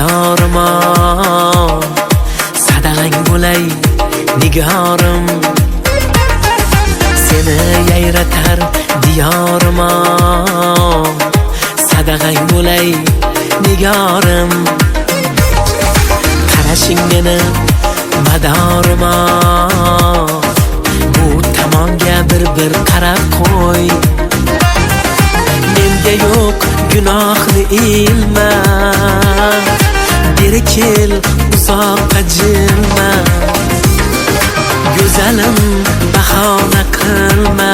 diyorima, sadag'ang bo'lay nigorim. Seni yayratar diyorima, sadag'ang bo'lay nigorim. Qarashing meni madorima, bu tomonga bir qarab qo'y. Menda yo'q gunohni ilma, beri kel uzoqqa jilma. Go'zalim bahona qilma,